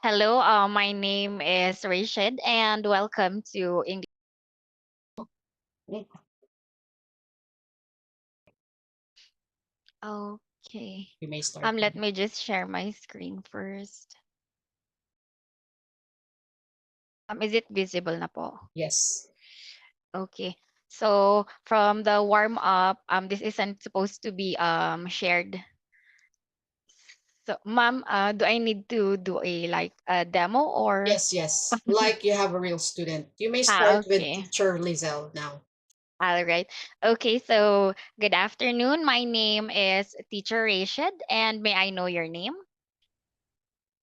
Hello, my name is Rashid, and welcome to English. Okay. You may start Let now. me just share my screen first. Is it visible na po? Yes. Okay. So from the warm up, this isn't supposed to be shared. So, ma'am, do I need to do a demo or? Yes, yes. Like you have a real student. You may start with Okay. teacher Lizelle now. All right. Okay, so good afternoon. My name is Teacher Rashid, and may I know your name?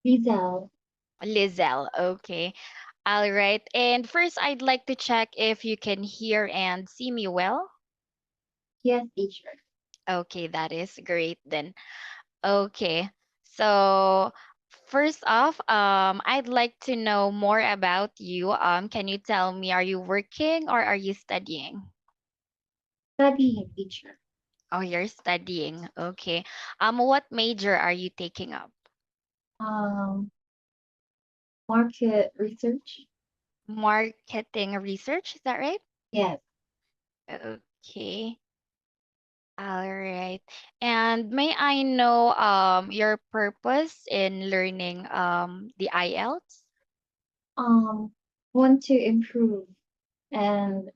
Rizal. Lizelle. Okay. All right. And first, I'd like to check if you can hear and see me well. Yes, teacher. Okay, that is great then. Okay. So, first off, I'd like to know more about you. Can you tell me, are you working or are you studying? Studying teacher. Oh, you're studying. Okay. What major are you taking up? Um, Market research. Marketing research, is that right? Yes. Okay. All right. And may I know your purpose in learning the IELTS? Um, Want to improve and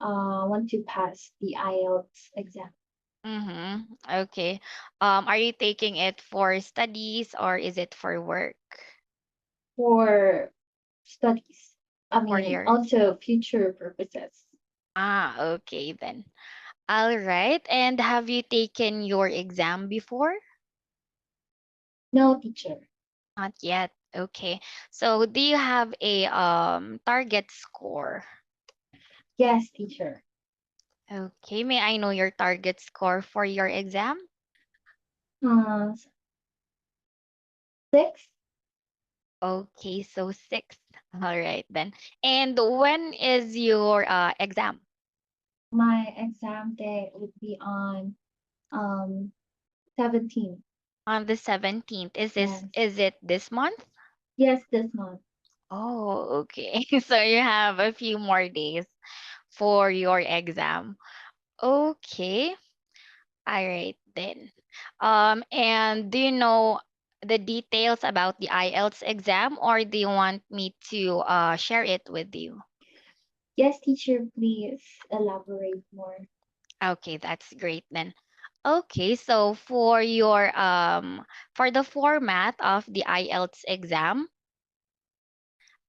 want to pass the IELTS exam Mm-hmm. Okay. Are you taking it for studies or is it for work? for studies. I For mean, your also future purposes. okay then. All right. And have you taken your exam before? No, teacher. Not yet. Okay. So do you have a target score? Yes, teacher. Okay. May I know your target score for your exam? Uh, 6. Okay, so six. All right then. And when is your exam? My exam day would be on 17. On the 17th. Yes. Is it this month? Yes, this month. Oh, okay. So you have a few more days for your exam. Okay. All right then. And do you know the details about the IELTS exam or do you want me to share it with you? Yes, teacher, please elaborate more. Okay, that's great then. Okay, so for the format of the IELTS exam,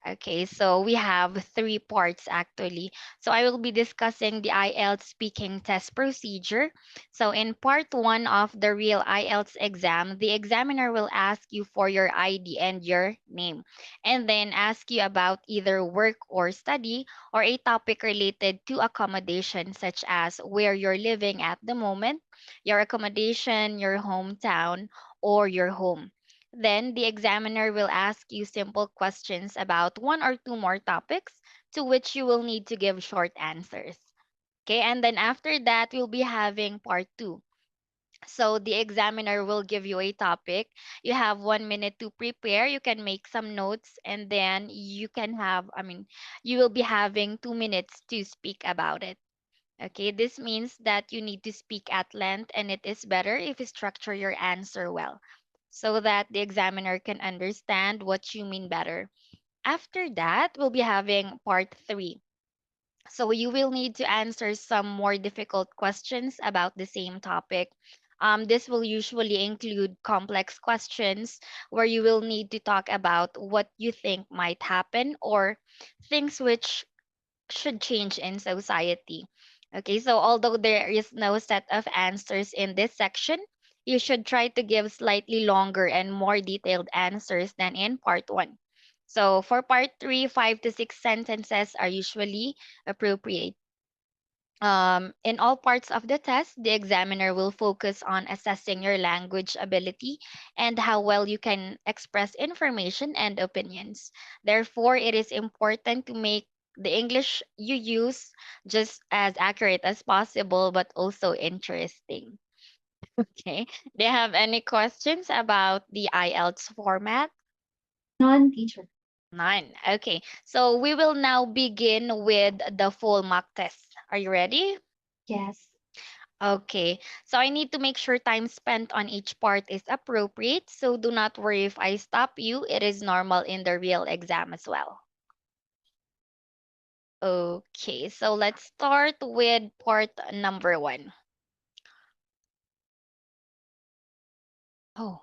okay, so we have three parts actually. So I will be discussing the IELTS speaking test procedure. So in part one of the real IELTS exam, the examiner will ask you for your ID and your name, and then ask you about either work or study or a topic related to accommodation, such as where you're living at the moment, your accommodation, your hometown, or your home. Then the examiner will ask you simple questions about one or two more topics to which you will need to give short answers. Okay, and then after that, we'll be having part two. So the examiner will give you a topic. You have 1 minute to prepare. You can make some notes and then you will be having 2 minutes to speak about it. Okay, this means that you need to speak at length and it is better if you structure your answer well so that the examiner can understand what you mean better. After that, we'll be having part three. So you will need to answer some more difficult questions about the same topic. This will usually include complex questions where you will need to talk about what you think might happen or things which should change in society. Okay, so although there is no set of answers in this section, you should try to give slightly longer and more detailed answers than in part one. So for part three, 5 to 6 sentences are usually appropriate. In all parts of the test, the examiner will focus on assessing your language ability and how well you can express information and opinions. Therefore, it is important to make the English you use just as accurate as possible, but also interesting. Okay. Do you have any questions about the IELTS format? None, teacher. None. Okay. So we will now begin with the full mock test. Are you ready? Yes. Okay. So I need to make sure time spent on each part is appropriate. So do not worry if I stop you. It is normal in the real exam as well. Okay. So let's start with part number 1. Oh,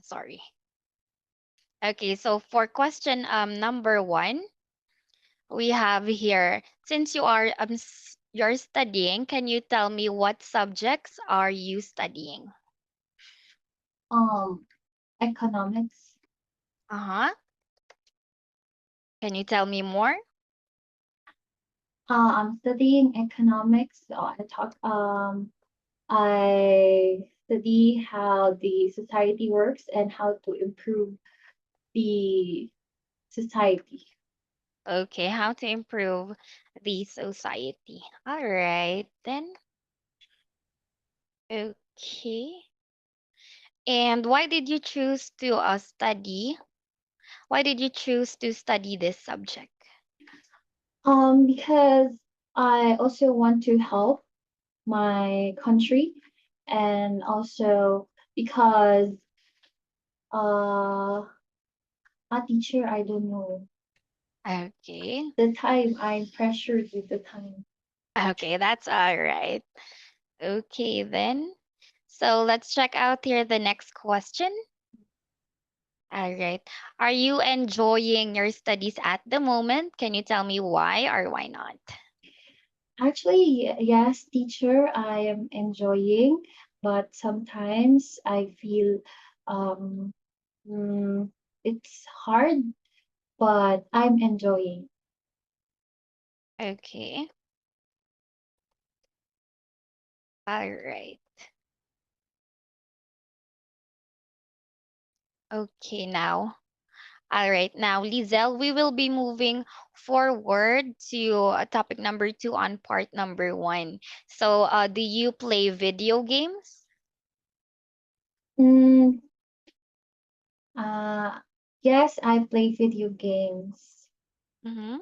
sorry. Okay. So for question number 1, we have here, since you're studying, can you tell me what subjects are you studying? Economics. Uh-huh. Can you tell me more? I'm studying economics. I study how the society works and how to improve the society. Okay, how to improve the society. All right, then. Okay. And why did you choose to study this subject? Because I also want to help my country, and also because uh a teacher, I don't know. Okay. The time I'm pressured with the time. Okay, that's all right. Okay, then. So let's check out here the next question. All right. Are you enjoying your studies at the moment? Can you tell me why or why not? Actually, yes, teacher, I am enjoying, but sometimes I feel um mm, it's hard, but I'm enjoying. Okay. All right. Okay, now. All right, now, Lizelle, we will be moving forward to topic number 2 on part number 1. So, do you play video games? Mm, uh, yes, I play video games. Mm-hmm.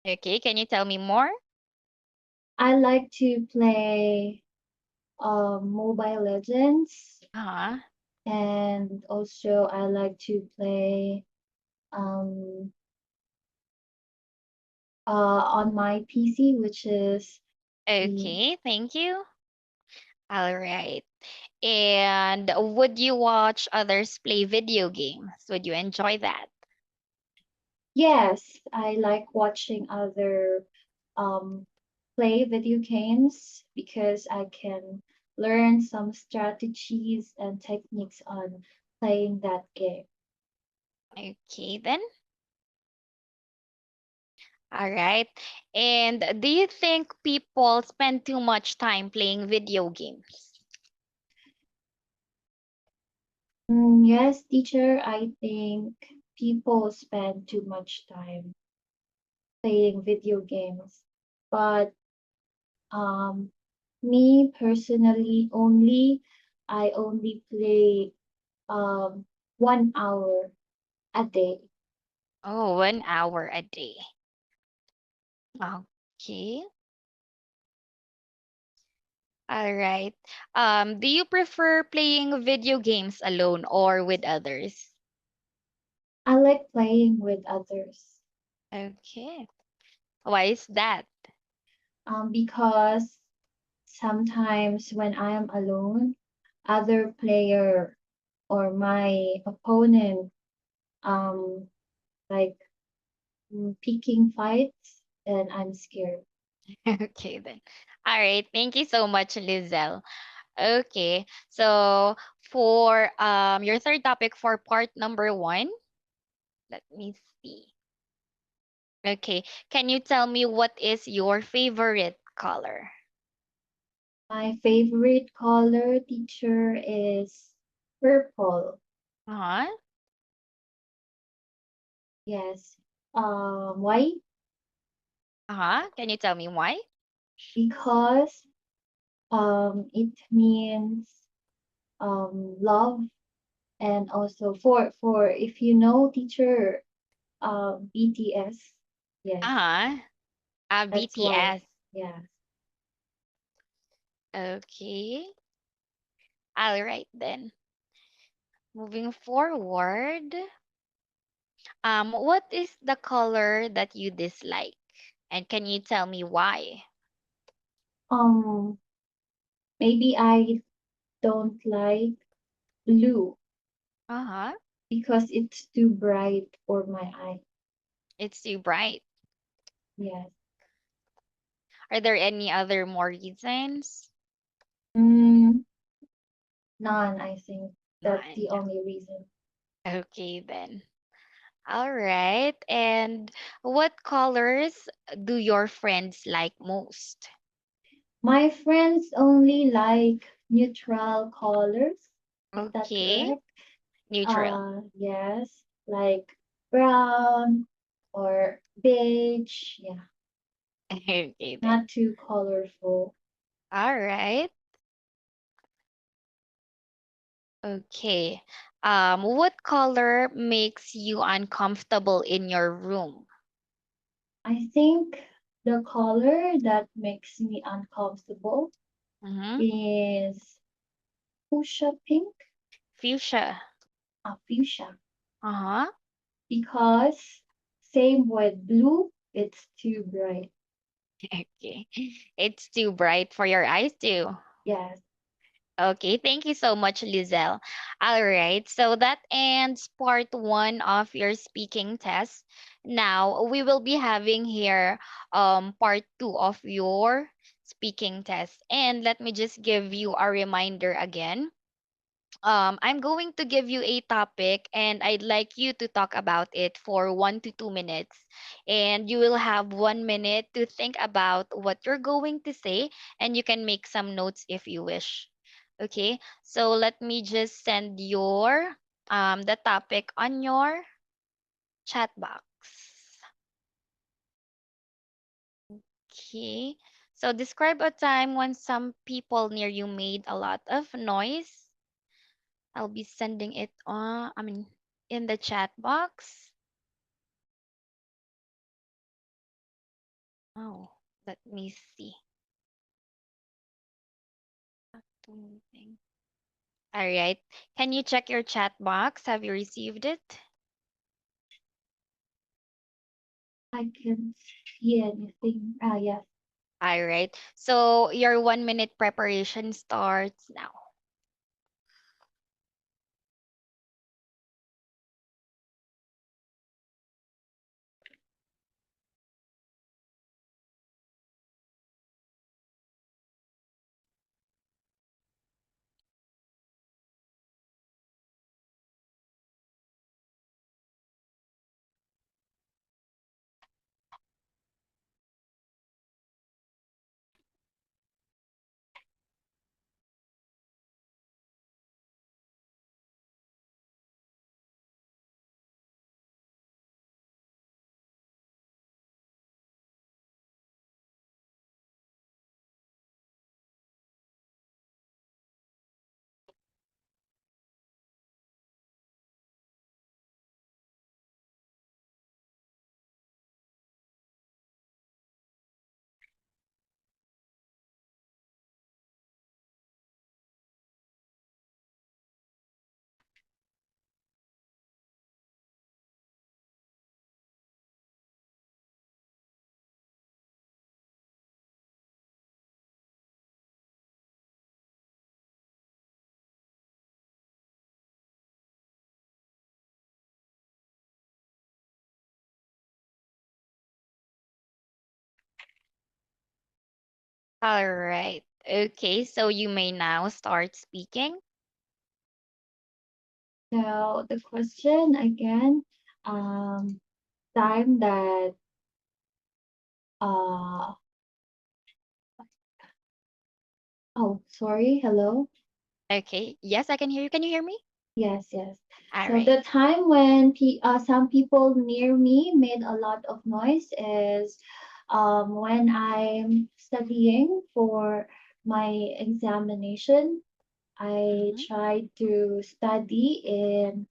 Okay, can you tell me more? I like to play Mobile Legends, Uh-huh. and also I like to play um on my PC, which is the Okay, thank you. All right. And would you watch others play video games? Would you enjoy that? yes, I like watching other um play video games because I can learn some strategies and techniques on playing that game. Okay, then. All right. And do you think people spend too much time playing video games? Yes, teacher, I think people spend too much time playing video games, but um, me personally I only play 1 hour a day. Oh, 1 hour a day. Okay. All right. Do you prefer playing video games alone or with others? I like playing with others Okay. Why is that? because sometimes when I am alone, other player or my opponent um like picking fights, and I'm scared. Okay then. All right. Thank you so much, Lizelle. Okay. So for your third topic for part number 1, let me see. Okay. Can you tell me what is your favorite color? My favorite color, teacher, is purple. Uh-huh. Yes. Why? Uh-huh. Can you tell me why? Because it means love, And also for if you know teacher BTS, yes, Uh-huh. that's why. BTS. Yeah. Okay. All right then. Moving forward. What is the color that you dislike? And can you tell me why? Um, maybe I don't like blue Uh-huh. because it's too bright for my eye. It's too bright. Yes. Are there any other more reasons? Mm, none, I think that's None. the only reason. Okay then. All right. And what colors do your friends like most? My friends only like neutral colors. Is that Okay. correct? Neutral. Yes, like brown or beige. Yeah, Okay then. not too colorful. All right. Okay. What color makes you uncomfortable in your room? I think the color that makes me uncomfortable Mm-hmm. is fuchsia pink, Fuchsia. fuchsia, Uh-huh. because same with blue, it's too bright. Okay. It's too bright for your eyes too. Yes, Okay, thank you so much, Lizelle. All right, so that ends part one of your speaking test. Now we will be having here part two of your speaking test. And let me just give you a reminder again. I'm going to give you a topic and I'd like you to talk about it for 1 to 2 minutes. And you will have 1 minute to think about what you're going to say, and you can make some notes if you wish. Okay, so let me just send your the topic on your chat box. Okay, so describe a time when some people near you made a lot of noise. I'll be sending it on, in the chat box. Oh, let me see. Activating. All right. Can you check your chat box? Have you received it? I can see anything. Yes. All right. So your 1 minute preparation starts now. All right. Okay, so you may now start speaking. So the question again, um, time that uh oh, sorry, hello. Okay. Yes, I can hear you. Can you hear me? Yes, yes. All So right. the time when some people near me made a lot of noise is when I'm studying for my examination. I Mhm. try to study in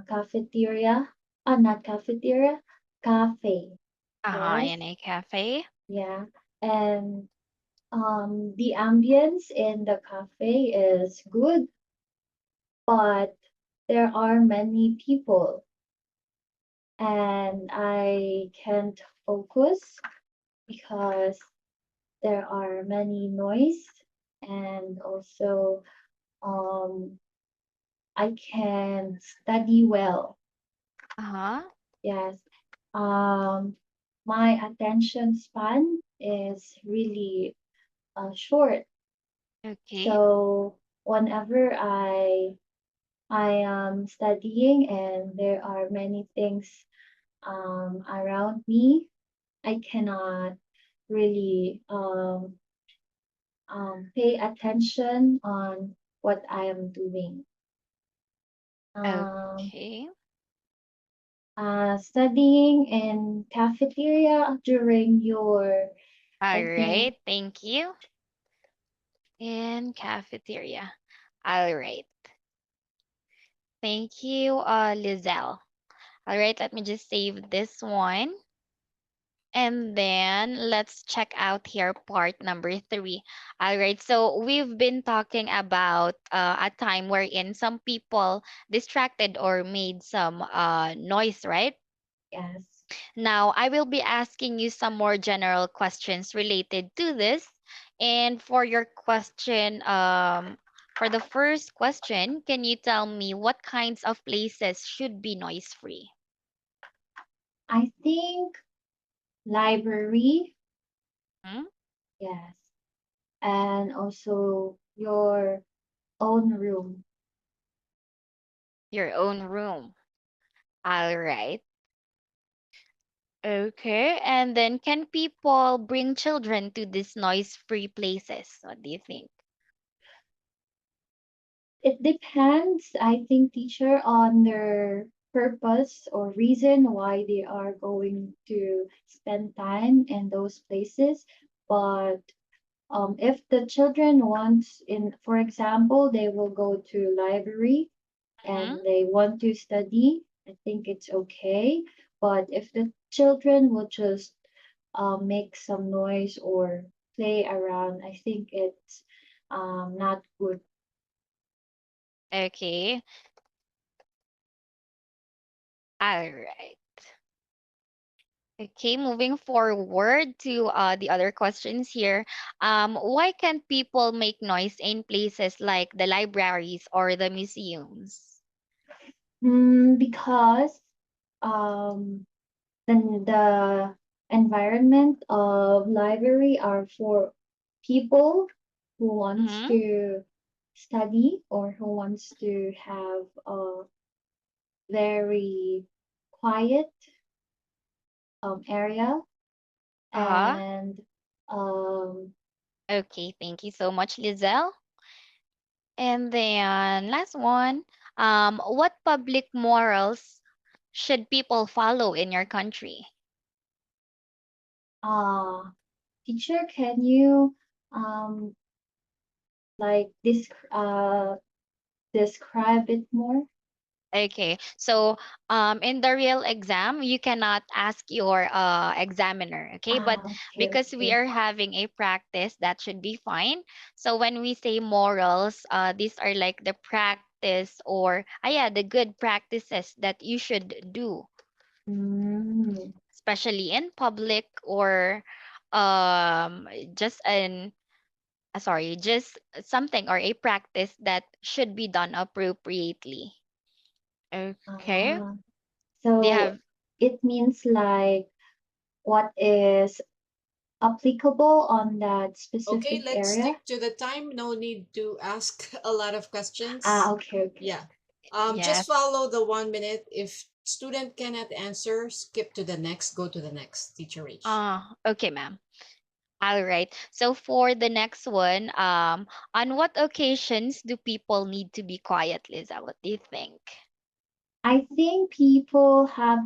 cafeteria. Not cafeteria, cafe. In Yes, a cafe. yeah. And the ambience in the cafe is good, but there are many people and I can't focus because there are many noise and also um I can study well. Uh-huh. Yes. Um my attention span is really short. Okay. So whenever I am studying and there are many things around me, I cannot really pay attention on what I am doing. Um, Okay. Studying in cafeteria during your, All I think, right. Thank you. In cafeteria. All right. Thank you, Lizelle. All right, let me just save this one. And then let's check out here part number 3. All right, so we've been talking about a time wherein some people distracted or made some noise, right? yes. Now, I will be asking you some more general questions related to this. And for your question, for the first question, can you tell me what kinds of places should be noise free? I think library, Hmm? yes, and also your own room. Your own room. All right. Okay. And then can people bring children to these noise free places? What do you think? It depends, I think, teacher, on their purpose or reason why they are going to spend time in those places. But if the children wants in, for example, they will go to library Hmm. and they want to study, I think it's okay. But if the children will just make some noise or play around, I think it's not good. Okay. All right. Okay, moving forward to the other questions here. Why can't people make noise in places like the libraries or the museums? Because um, the environment of library are for people who wants Mm-hmm. to study or who wants to have a very quiet area Uh-huh. and um, Okay, thank you so much, Lizelle. And then last one, what public morals should people follow in your country? uh, teacher, can you um, like describe it more? Okay, so in the real exam, you cannot ask your examiner, okay? But Okay, because we okay. are having a practice, that should be fine. So when we say morals, these are like the practice or, yeah, the good practices that you should do, Mm, especially in public or um just an just something or a practice that should be done appropriately. Okay. ah, Do you so have it means like what is applicable on that Okay, specific let's area? stick to the time. No need to ask a lot of questions. Okay, okay. Yeah. Just yes. follow the 1 minute. If student cannot answer, skip to the next, go to the next. Teacher H. Okay, ma'am. All right. So for the next one, on what occasions do people need to be quiet, Lisa? What do you think? I think people have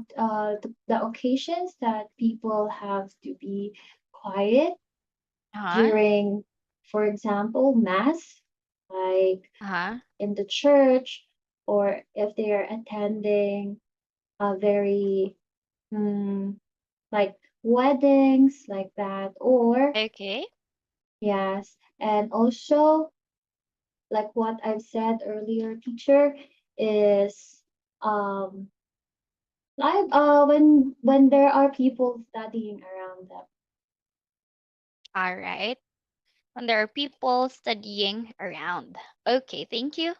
the occasions that people have to be quiet Huh? during, for example, mass. like Uh-huh. in the church, or if they are attending a very like weddings like that, or Okay. yes, and also like what I've said earlier, teacher, is um like when there are people studying around them. All right. When there are people studying around. Okay, thank you.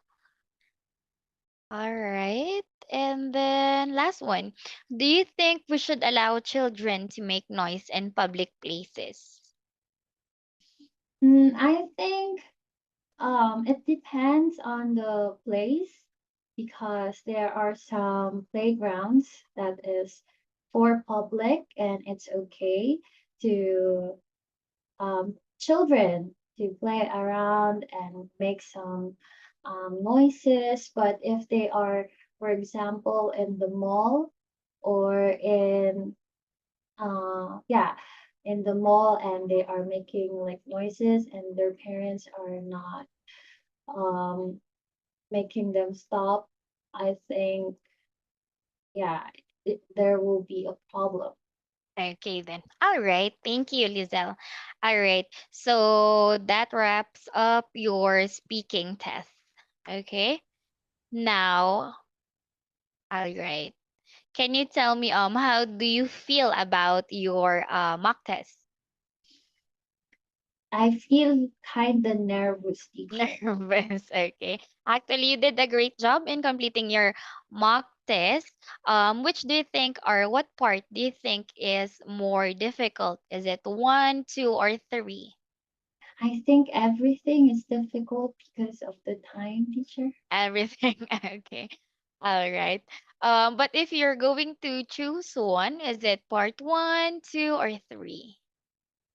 All right. And then last one. Do you think we should allow children to make noise in public places? I think it depends on the place because there are some playgrounds that is for public and it's okay to children to play around and make some noises. But if they are, for example, in the mall or yeah, in the mall and they are making like noises and their parents are not um, making them stop, I think, yeah, there will be a problem. Okay, then. All right. Thank you, Lizelle. All right. So that wraps up your speaking test. Okay. Now, all right. Can you tell me how do you feel about your mock test? I feel kind of nervous, teacher. Nervous. Okay. Actually, you did a great job in completing your mock test. Which do you think, or what part do you think is more difficult? Is it one, two, or three? I think everything is difficult because of the time, teacher. Everything. Okay. All right. But if you're going to choose one, is it part one, two, or three?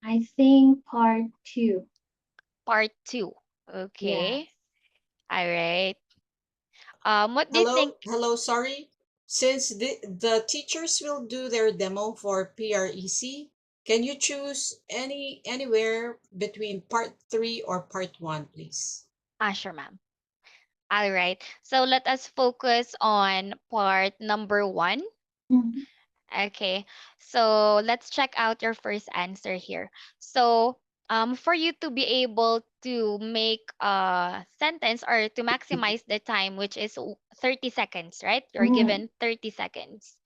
I think part two. Part two. Yes. Okay. All right. What do you think? Hello, sorry. Since the teachers will do their demo for PREC, can you choose anywhere between part 3 or part 1, please? Sure, ma'am. All right. So let us focus on part number one. Mhm. Okay. So let's check out your first answer here. So for you to be able to make a sentence or to maximize the time, which is 30 seconds, right? You're Mhm. given 30 seconds.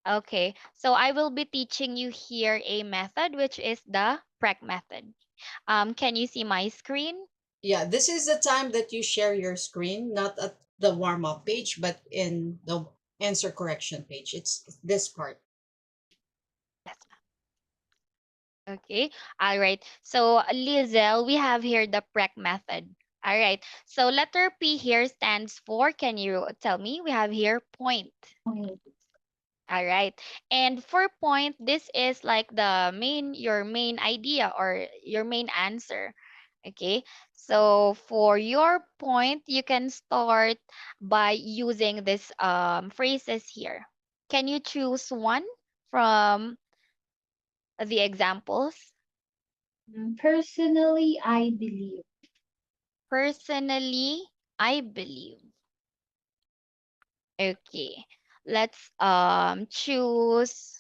Okay. So I will be teaching you here a method, which is the PREC method. Can you see my screen? Yeah, this is the time that you share your screen, not at the warm up page, but in the answer correction page. It's this part. Yes. Okay. All right. So, Lizelle, we have here the PREC method. All right. So, letter P here stands for, can you tell me? We have here point. Point. All right. And for point, this is like your main idea or your main answer. Okay. So, for your point, you can start by using this phrases here. Can you choose one from the examples? Personally, I believe. Personally, I believe. Okay. Let's choose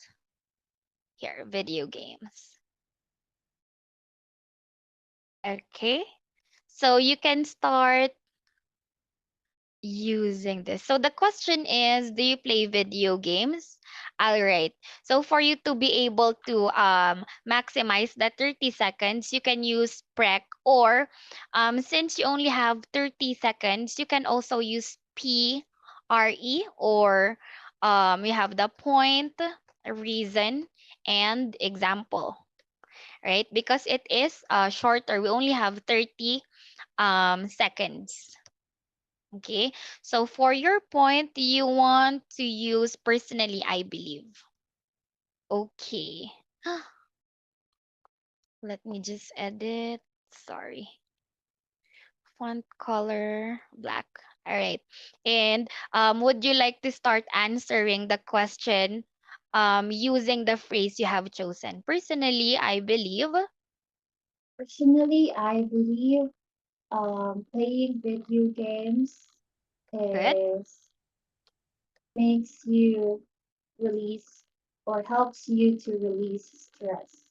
here video games. Okay. So you can start using this. So the question is, do you play video games? All right. So for you to be able to maximize the 30 seconds, you can use PREC, or since you only have 30 seconds, you can also use PRE, or you have the point, reason, and example, right? Because it is shorter. We only have 30 seconds. Okay, so for your point, you want to use personally, I believe. Okay, let me just edit. Sorry, font color black. All right, and would you like to start answering the question using the phrase you have chosen? Personally, I believe. Personally, I believe playing video games Good. is makes you release or helps you to release stress.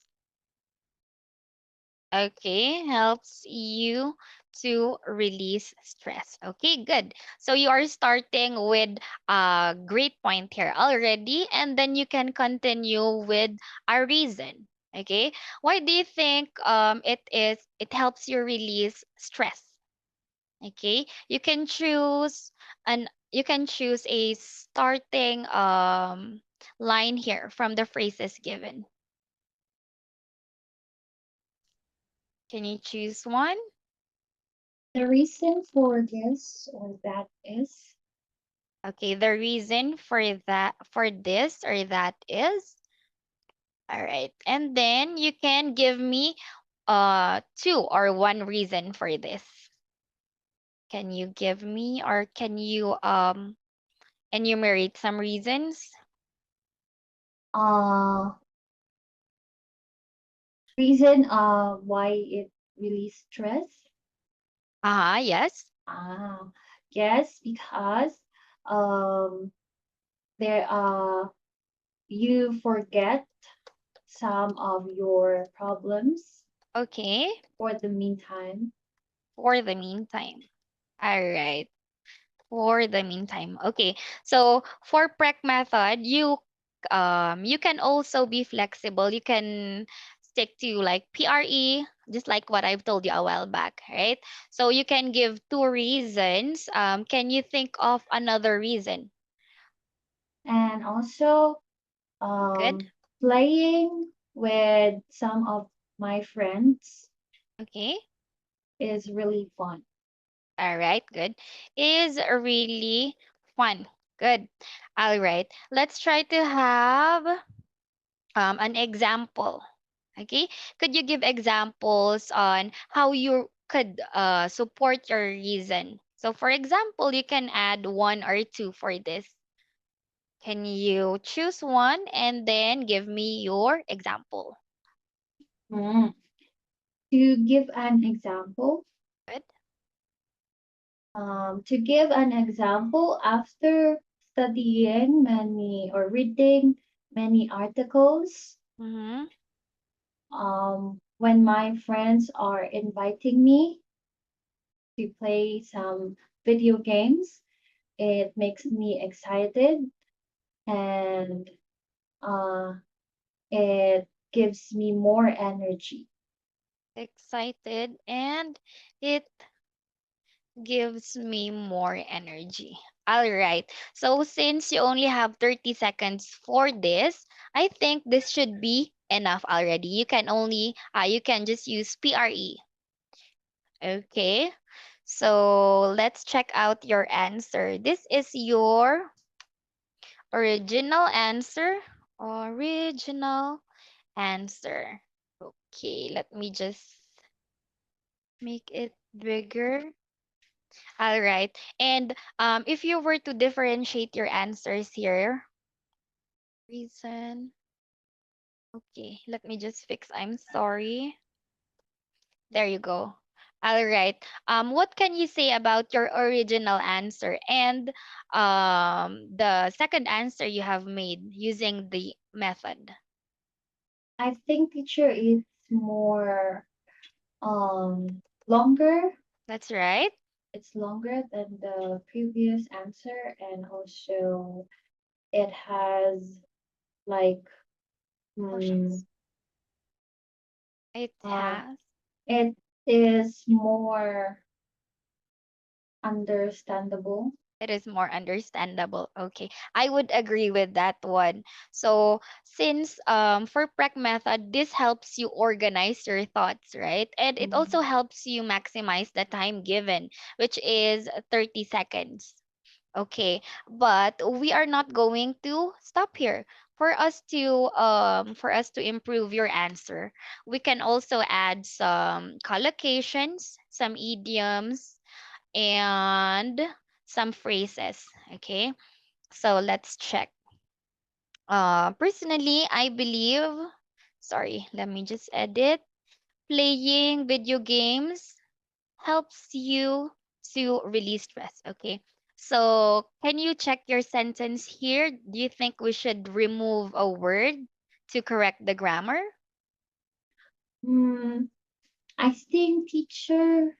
Okay, helps you to release stress. Okay, good. So you are starting with a great point here already, and then you can continue with a reason. Okay, why do you think it helps you release stress? Okay, you can choose a starting line here from the phrases given. Can you choose one? The reason for this or that is, Okay, the reason for this or that is all right. And then you can give me two or one reason for this. Can you give me or can you enumerate some reasons? uh reason why it release stress. Yes. Ah, yes, because um there you forget some of your problems Okay. for the meantime. For the meantime. All right. For the meantime. Okay. So for prec method, you can also be flexible. You can stick to like PRE, just like what I've told you a while back, right? So you can give two reasons. Can you think of another reason? And also Good. playing with some of my friends Okay. is really fun. All right. Good. Is really fun. Good. All right. Let's try to have an example. Okay, could you give examples on how you could support your reason? So, for example, you can add one or two for this. Can you choose one and then give me your example? Mm. To give an example, Good. after studying many or reading many articles, Mm-hmm. when my friends are inviting me to play some video games, it makes me excited and uh, it gives me more energy. Excited and it gives me more energy. All right. So since you only have 30 seconds for this, I think this should be enough already. You can just use PRE. Okay. So let's check out your answer. This is your original answer. Original answer. Okay, let me just make it bigger. All right. And if you were to differentiate your answers here, reason. Okay, let me just fix. I'm sorry. There you go. All right. What can you say about your original answer and the second answer you have made using the method? I think teacher is more longer. That's right. It's longer than the previous answer, and also it has like mm, Motions. It uh, has. it is more understandable. It is more understandable. Okay. I would agree with that one. So, since for prec method, this helps you organize your thoughts, right? And it also Mm. helps you maximize the time given, which is 30 seconds. Okay. But we are not going to stop here. For us to improve your answer, we can also add some collocations, some idioms, and some phrases. Okay, so let's check. Personally, I believe, sorry, let me just edit. Playing video games helps you to release stress. Okay. So, can you check your sentence here? Do you think we should remove a word to correct the grammar? Hmm, I think teacher,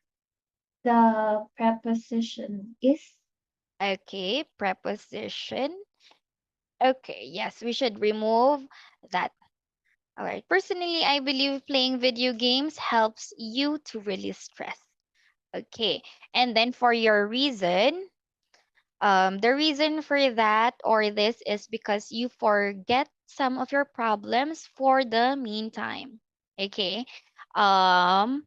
the preposition is. Okay, preposition. Okay, yes, we should remove that. All right. Personally, I believe playing video games helps you to release stress. Okay. And then for your reason, the reason for that or this is because you forget some of your problems for the meantime. Okay. Um,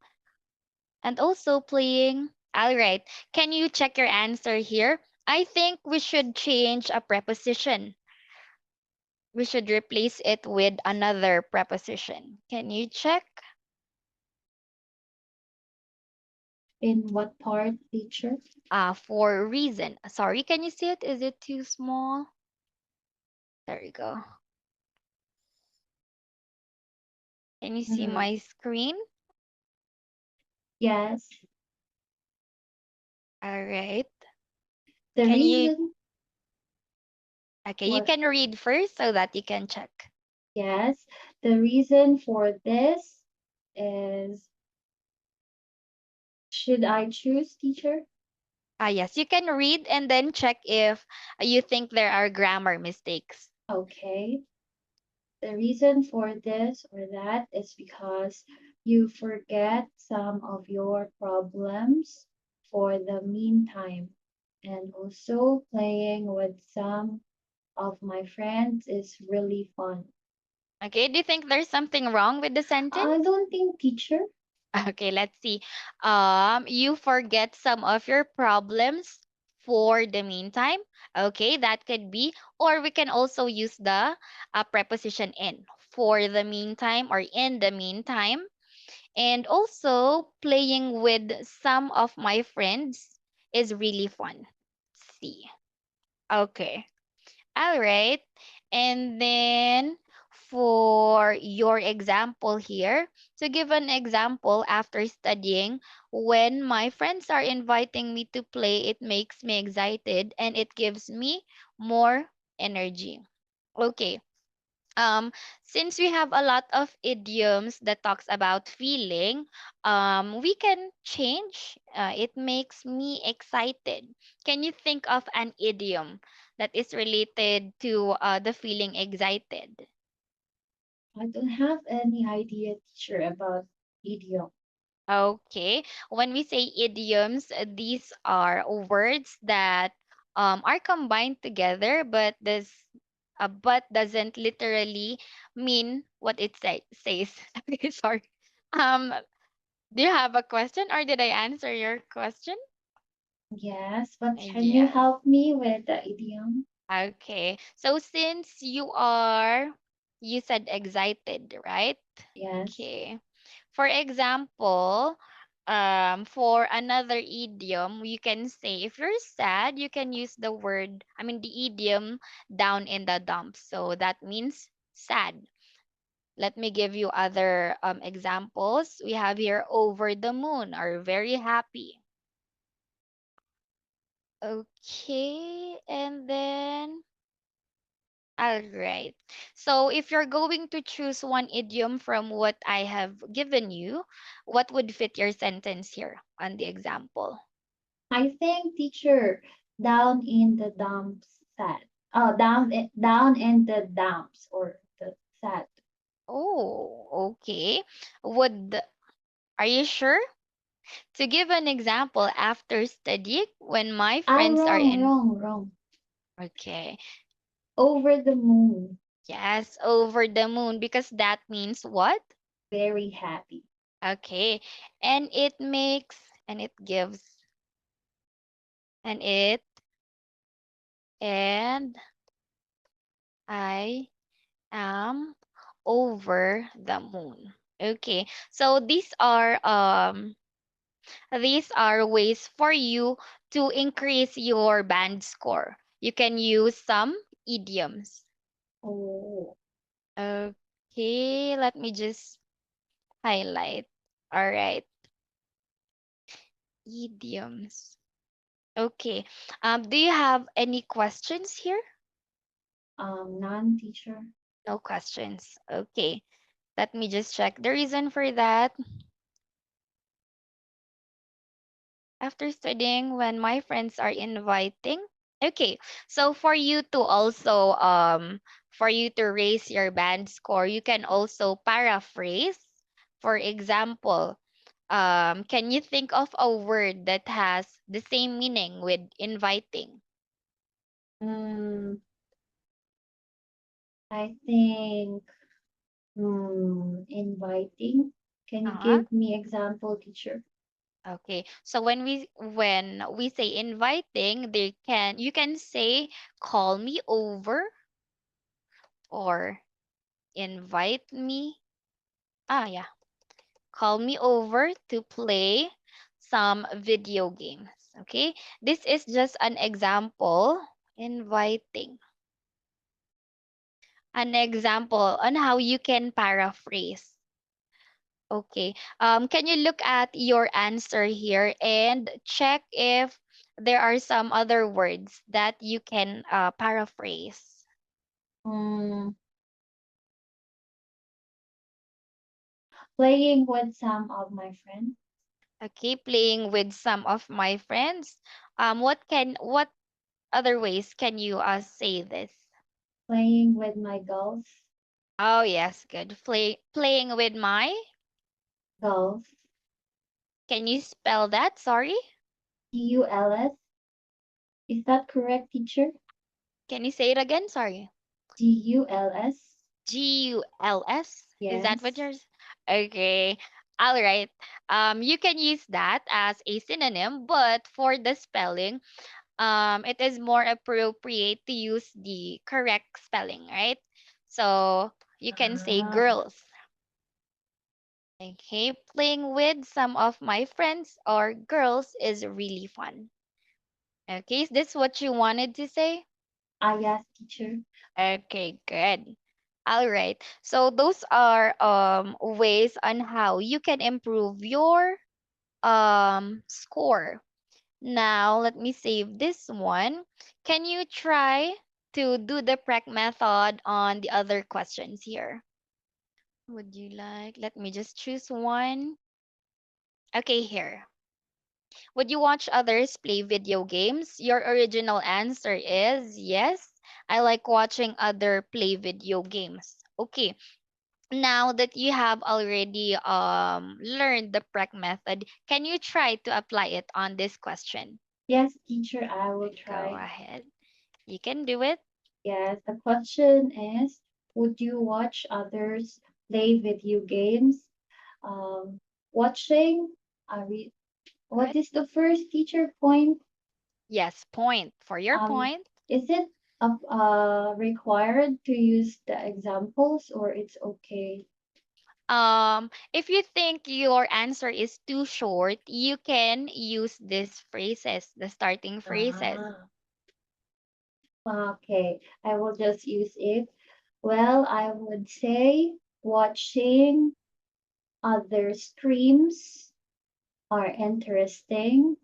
and also playing. All right. Can you check your answer here? I think we should change a preposition. We should replace it with another preposition. Can you check? In what part, teacher? For reason. Sorry, can you see it? Is it too small? There you go. Can you see Mm, my screen? yes. All right. The Can you, reason, okay, you what, can read first so that you can check. yes, the reason for this is, should I choose, teacher? Yes, you can read and then check if you think there are grammar mistakes. Okay. The reason for this or that is because you forget some of your problems for the meantime. And also playing with some of my friends is really fun. Okay, do you think there's something wrong with the I sentence? don't think, teacher. Okay, let's see. You forget some of your problems for the meantime. Okay, that could be, or we can also use the preposition in for the meantime or in the meantime. And also, playing with some of my friends is really fun. See. Okay. All right. And then for your example here, to give an example after studying, when my friends are inviting me to play, it makes me excited and it gives me more energy. Okay. Um, since we have a lot of idioms that talks about feeling, we can change. It makes me excited. Can you think of an idiom that is related to the feeling excited? I don't have any idea, teacher, about idiom. Okay. When we say idioms, these are words that are combined together, but doesn't literally mean what it says. Okay, sorry. Um, do you have a question, or did I answer your question? Yes, but can you Yes. help me with the idiom? Okay. So since you said excited, right? Yes. Okay. For example, for another idiom, you can say if you're sad, you can use the idiom down in the dumps. So that means sad. Let me give you other examples. We have here over the moon or very happy. Okay, and then all right. So if you're going to choose one idiom from what I have given you, what would fit your sentence here on the example? I think, teacher, down in the dumps sad. Oh, down in the dumps or the sad. Oh, okay. Would Are you sure? To give an example, after studying, when my Ah, friends are wrong, in, wrong, wrong. okay, Over the moon. yes, over the moon, because that means what? Very happy. Okay, and it makes, and it gives, and it, and I am over the moon. Okay, so these are ways for you to increase your band score. You can use some idioms. Oh, Okay, let me just highlight. All right. Idioms. Okay. Do you have any questions here? None, teacher. No questions. Okay. Let me just check the reason for that. After studying, when my friends are inviting. Okay. So for you to also for you to raise your band score, you can also paraphrase. For example, can you think of a word that has the same meaning with inviting? Mm, I think inviting. Can you Uh-huh. give me example, teacher? Okay. So when we say inviting, they can you can say call me over or invite me. Ah, yeah. Call me over to play some video games. Okay? This is just an example. Inviting. An example on how you can paraphrase. Okay. Can you look at your answer here and check if there are some other words that you can paraphrase? Mm, playing with some of my friends. Okay, playing with some of my friends. What other ways can you say this? Playing with my girls. Oh yes, good. Playing with my. Girls. Can you spell that? Sorry. Guls. Is that correct, teacher? Can you say it again? Sorry. Guls. Guls. Is that what Yes. yours? Okay. All right. You can use that as a synonym, but for the spelling, it is more appropriate to use the correct spelling, right? So you can say Ah, girls. Okay, playing with some of my friends or girls is really fun. Okay, is this what you wanted to say? yes, teacher. Okay, good. All right. So those are ways on how you can improve your score. Now, let me save this one. Can you try to do the prec method on the other questions here? Would you like? Let me just choose one. Okay, here. Would you watch others play video games? Your original answer is yes. I like watching other play video games. Okay. Now that you have already learned the prec method, can you try to apply it on this question? Yes, teacher, I will Go try. ahead. You can do it. Yes, the question is, would you watch others play video games? Um, watching, what Right? is the first teacher point? Yes, point. For your Um, point, is it required to use the examples or it's okay? if you think your answer is too short, you can use these phrases, the starting phrases. Ah, okay, I will just use it. Well, I would say watching other streams are interesting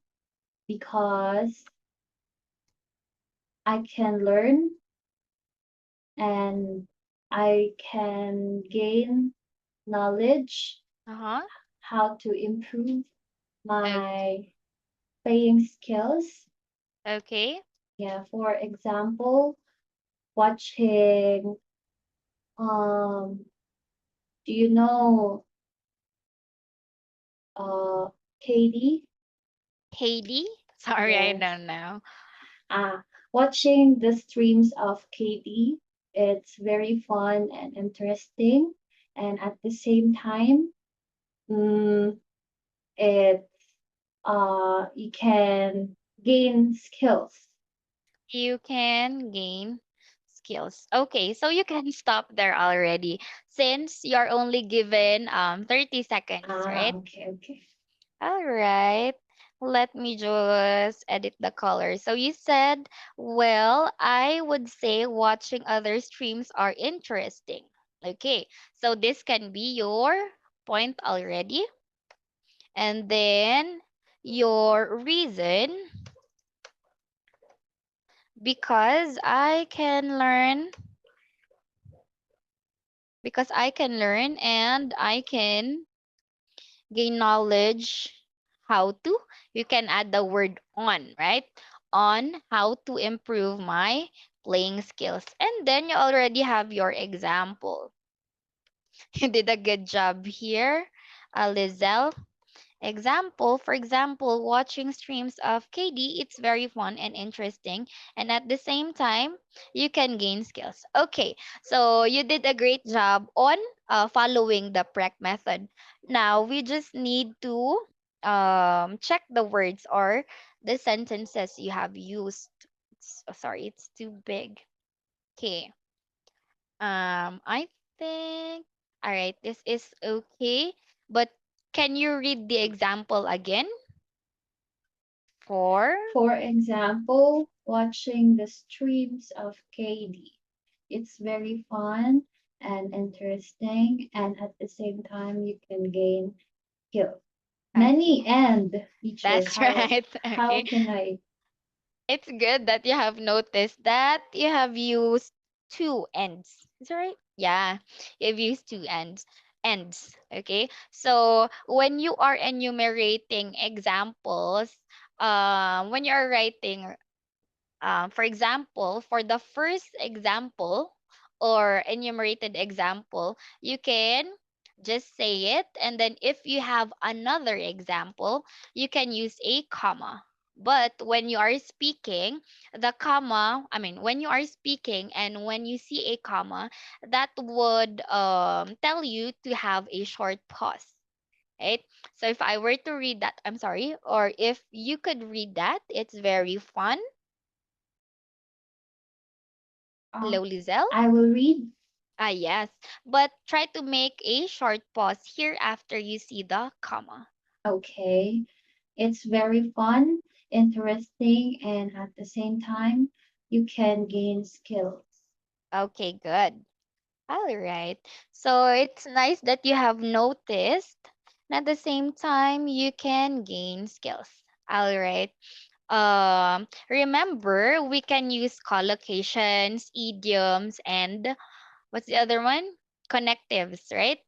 because I can learn and I can gain knowledge Uh-huh. how to improve Okay. my playing skills. Okay. Yeah, for example, watching do you know uh Katie? Katie? Sorry, I Yes. don't know. Ah, watching the streams of Katie, it's very fun and interesting, and at the same time, mm, it you can gain skills. You can gain skills. Okay, so you can stop there already since you're only given 30 seconds, Ah, right? okay, okay. All right. Let me just edit the color. So you said, well, I would say watching other streams are interesting. Okay, so this can be your point already. And then your reason because I can learn and I can gain knowledge how to. You can add the word on, right? On how to improve my playing skills. And then you already have your example. You did a good job here, Lizelle. For example, watching streams of KD, it's very fun and interesting. And at the same time, you can gain skills. Okay, so you did a great job on following the PREC method. Now, we just need to check the words or the sentences you have used. Sorry, it's too big. Okay. I think, all right, this is okay. But can you read the example again for? For example, watching the streams of KD. It's very fun and interesting, and at the same time, you can gain skills. Okay, Many and teacher, that's right. how Okay. can I? It's good that you have noticed that you have used two ends. Is that right? Yeah, you've used two ends. Ends. Okay. So when you are enumerating examples, when you are writing, for example, for the first example or enumerated example, you can just say it. And then if you have another example, you can use a comma. But when you are speaking, when you are speaking and when you see a comma, that would tell you to have a short pause. Right? So if I were to read that, I'm sorry, or if you could read that, it's very fun. Uh, Hello, Lizelle? I will read. Ah, yes. But try to make a short pause here after you see the comma. Okay. It's very fun, interesting, and at the same time, you can gain skills. Okay, good. All right. So it's nice that you have noticed. And at the same time, you can gain skills. All right. Remember, we can use collocations, idioms, and what's the other one? Connectives, right?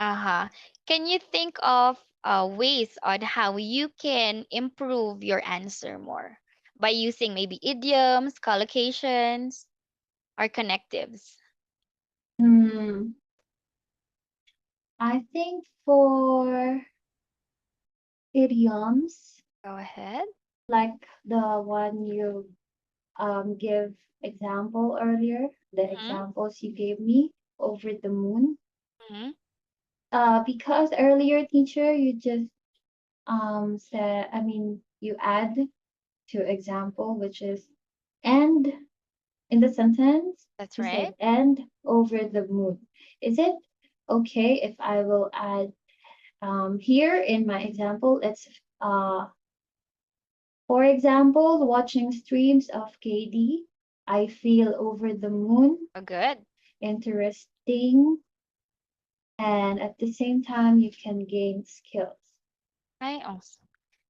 Uh-huh. Can you think of ways on how you can improve your answer more by using maybe idioms, collocations, or connectives? Hmm. I think for idioms, Go ahead. like the one you give example earlier, the Mm-hmm. examples you gave me over the moon. Mm-hmm. Because earlier teacher, you just said, you add to example, which is and in the sentence, That's you right. said and over the moon. Is it okay if I will add here in my example? It's for example, watching streams of KD, I feel over the moon, Oh, good. interesting, and at the same time, you can gain skills. I also.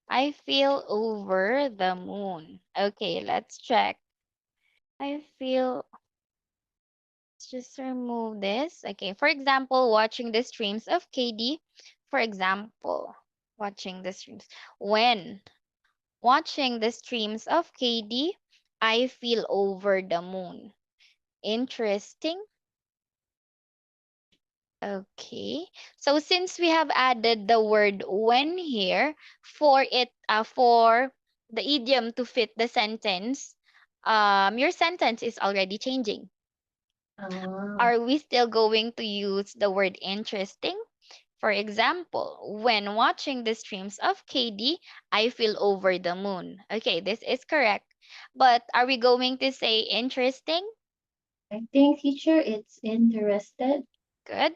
I feel over the moon. Okay, let's check. I feel. Let's just remove this. Okay, for example, watching the streams of KD. For example, watching the streams. When watching the streams of KD, I feel over the moon. Interesting. Okay. So since we have added the word when here for the idiom to fit the sentence, your sentence is already changing. Ah, Are we still going to use the word interesting? For example, when watching the streams of KD, I feel over the moon. Okay, this is correct. But are we going to say interesting? I think teacher, it's interested. Good.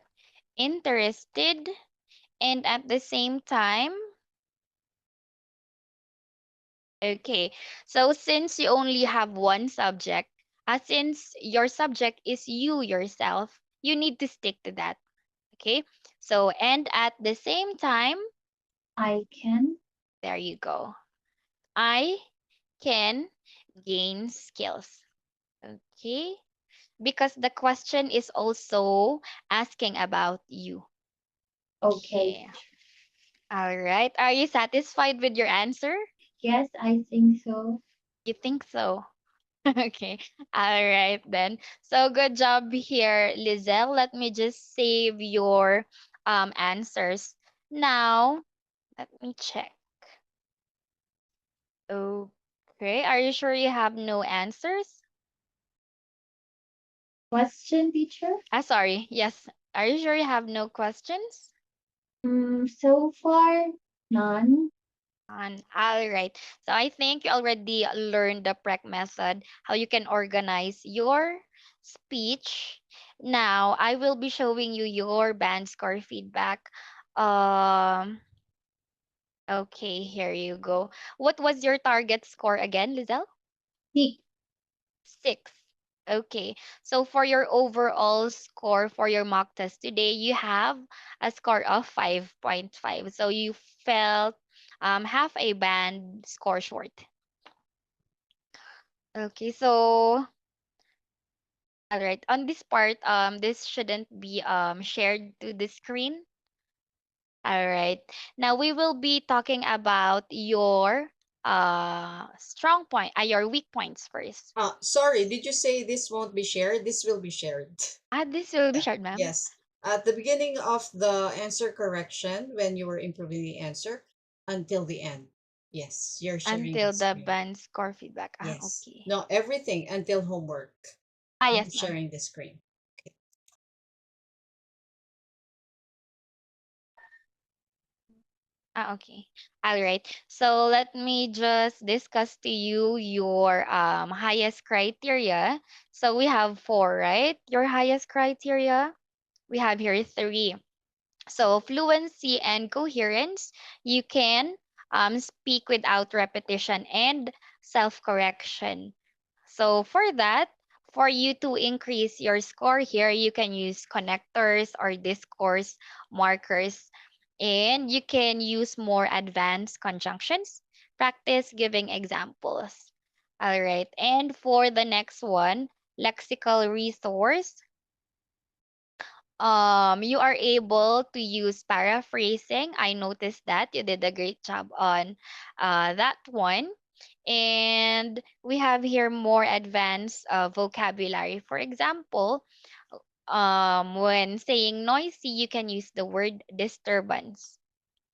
Interested. And at the same time, okay. So since you only have one subject, since your subject is you yourself, you need to stick to that. Okay, so and at the same time, I can. there you go. I can gain skills. Okay, because the question is also asking about you. Okay, Okay, teacher. all right. Are you satisfied with your answer? Yes, I think so. You think so? Okay. All right then. So good job here, Lizelle. Let me just save your answers. Now, let me check. Okay. Are you sure you have no answers? Question, teacher? Sorry. Yes. Are you sure you have no questions? So far, none. All right. So I think you already learned the PREC method, how you can organize your speech. Now I will be showing you your band score feedback. Um, okay, here you go. What was your target score again, Lizelle? Six. 6. Okay. So for your overall score for your mock test today, you have a score of 5.5. So you felt half a band score short. Okay, so all right. On this part, this shouldn't be shared to the screen. All right. Now we will be talking about your strong point, your weak points first. Sorry, did you say this won't be shared? This will be shared. This will be Yeah, shared, ma'am, yes. At the beginning of the answer correction, when you were improving the answer, until the end. Yes, you're sharing until the the screen. band score feedback. Yes. Okay. No, everything until homework. I'm Yes, ma'am. sharing the screen. Okay. Okay. All right. So let me just discuss to you your highest criteria. So we have four, right? Your highest criteria. We have here three. So fluency and coherence, you can speak without repetition and self-correction. So for that, for you to increase your score here, you can use connectors or discourse markers, and you can use more advanced conjunctions. Practice giving examples. All right. And for the next one, lexical resource, you are able to use paraphrasing. I noticed that you did a great job on that one. And we have here more advanced vocabulary. For example, when saying noisy, you can use the word disturbance.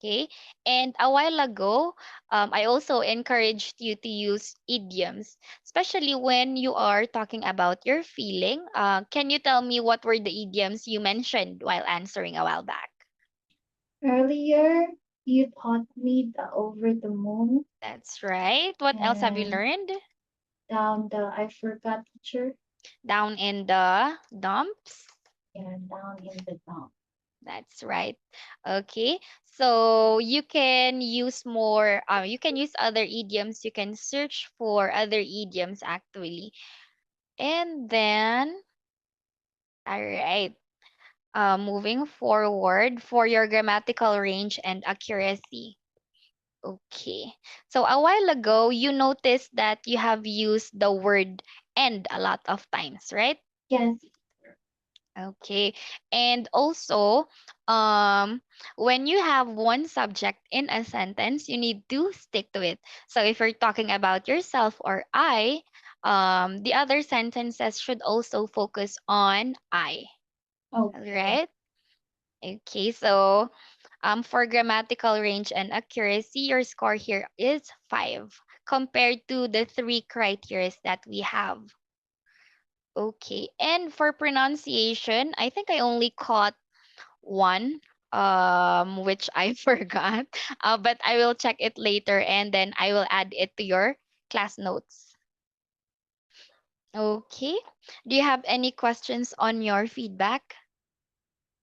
Okay. And a while ago, I also encouraged you to use idioms, especially when you are talking about your feeling. Can you tell me what were the idioms you mentioned while answering a while back? Earlier, you taught me the over the moon That's right. What else have you and learned? down the I forgot, teacher, Down in the dumps. and down in the dump. That's right. Okay. So you can use more, you can use other idioms. You can search for other idioms actually. And then, all right. Moving forward for your grammatical range and accuracy. Okay. So a while ago, you noticed that you have used the word and a lot of times, right? Yes, Okay. And also, when you have one subject in a sentence, you need to stick to it. So if you're talking about yourself or I, the other sentences should also focus on I. All okay. right? Okay, so for grammatical range and accuracy, your score here is 5 compared to the three criteria that we have. Okay, and for pronunciation, I think I only caught one, which I forgot, but I will check it later and then I will add it to your class notes. Okay, do you have any questions on your feedback?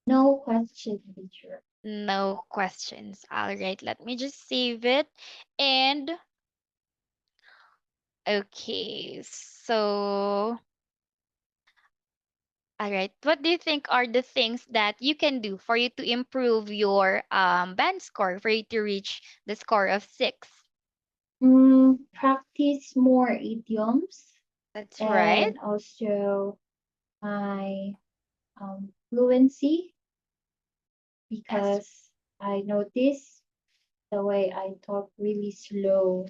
No question, teacher. No questions. All right, let me just save it. And okay, so All right. What do you think are the things that you can do for you to improve your band score, for you to reach the score of 6? Practice more idioms That's right. and also my fluency Yes. because I notice the way I talk really slow.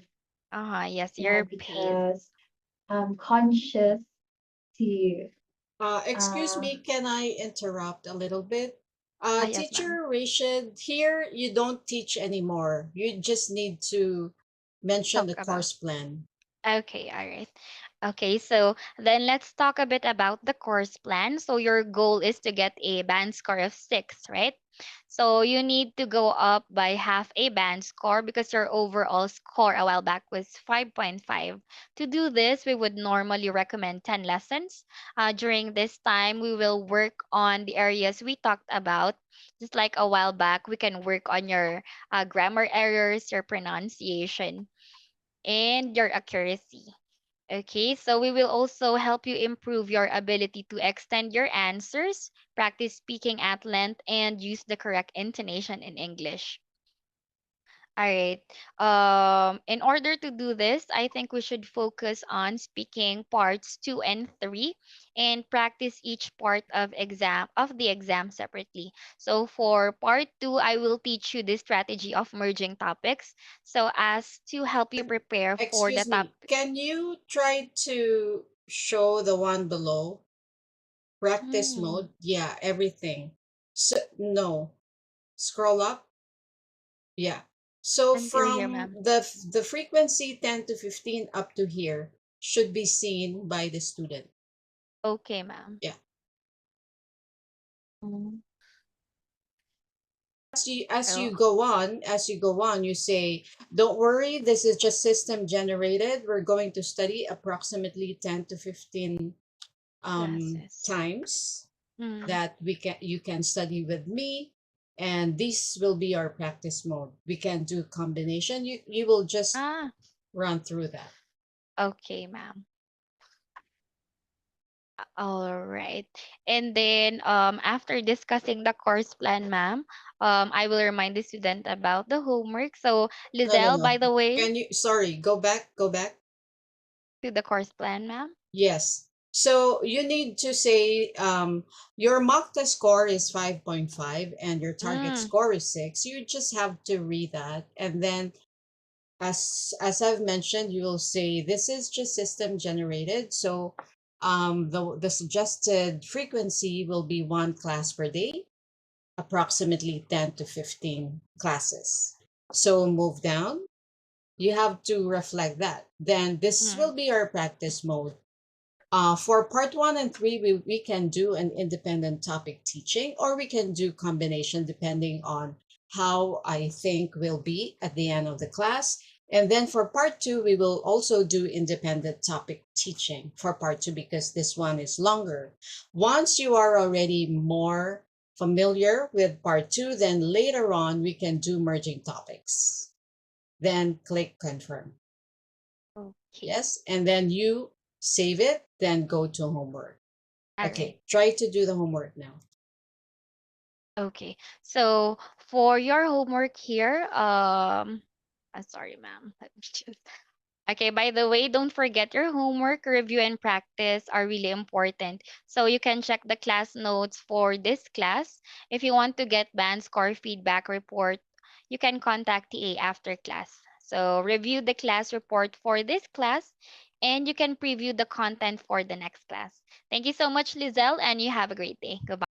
Yes, Yeah, your pace. because I'm conscious to Excuse uh me, can I interrupt a little bit? Yes, ma'am. Teacher Rashid, here you don't teach anymore. You just need to mention Talk the about. course plan. Okay, all right. Okay, so then let's talk a bit about the course plan. So your goal is to get a band score of 6, right? So you need to go up by half a band score because your overall score a while back was 5.5. To do this, we would normally recommend 10 lessons. During this time, we will work on the areas we talked about. Just like a while back, we can work on your grammar errors, your pronunciation, and your accuracy. Okay, so we will also help you improve your ability to extend your answers, practice speaking at length, and use the correct intonation in English. All right. In order to do this, I think we should focus on speaking parts 2 and 3 and practice each part of the exam separately. So for part 2, I will teach you the strategy of merging topics so as to help you prepare for the Excuse me, topic. can you try to show the one below? Practice Hmm. mode? Yeah, everything. So, no. Scroll up. Yeah. So Until here, from ma'am. the frequency 10 to 15 up to here should be seen by the student. Okay, ma'am. Yeah. Mm. As you Oh, go on, you say, don't worry, this is just system generated. We're going to study approximately 10 to 15 classes. times Mm. that you can study with me, and this will be our practice mode. We can do combination. You will just Ah, run through that. okay, ma'am. All right. And then after discussing the course plan, ma'am, I will remind the student about the homework. So, No, no, Lizelle, no. by the way, Can you, sorry, go back. to the course plan, ma'am. Yes. So you need to say your mock test score is 5.5 and your target Mm, score is 6. You just have to read that, and then as I've mentioned, you will say this is just system generated. So the suggested frequency will be one class per day, approximately 10 to 15 classes. So move down. You have to reflect that. Then this mm. will be our practice mode. For part 1 and 3, we can do an independent topic teaching, or we can do combination depending on how I think will be at the end of the class. And then for part 2, we will also do independent topic teaching for part 2 because this one is longer. Once you are already more familiar with part 2, then later on we can do merging topics. Then click confirm. Okay. Yes, and then you save it, then go to homework. All right. Okay, try to do the homework now. Okay. So for your homework here, sorry, ma'am. Let me just. Okay, by the way, don't forget your homework, review, and practice are really important. So you can check the class notes for this class. If you want to get band score feedback report, you can contact TA after class. So review the class report for this class, and you can preview the content for the next class. Thank you so much, Lizelle, and you have a great day. Goodbye.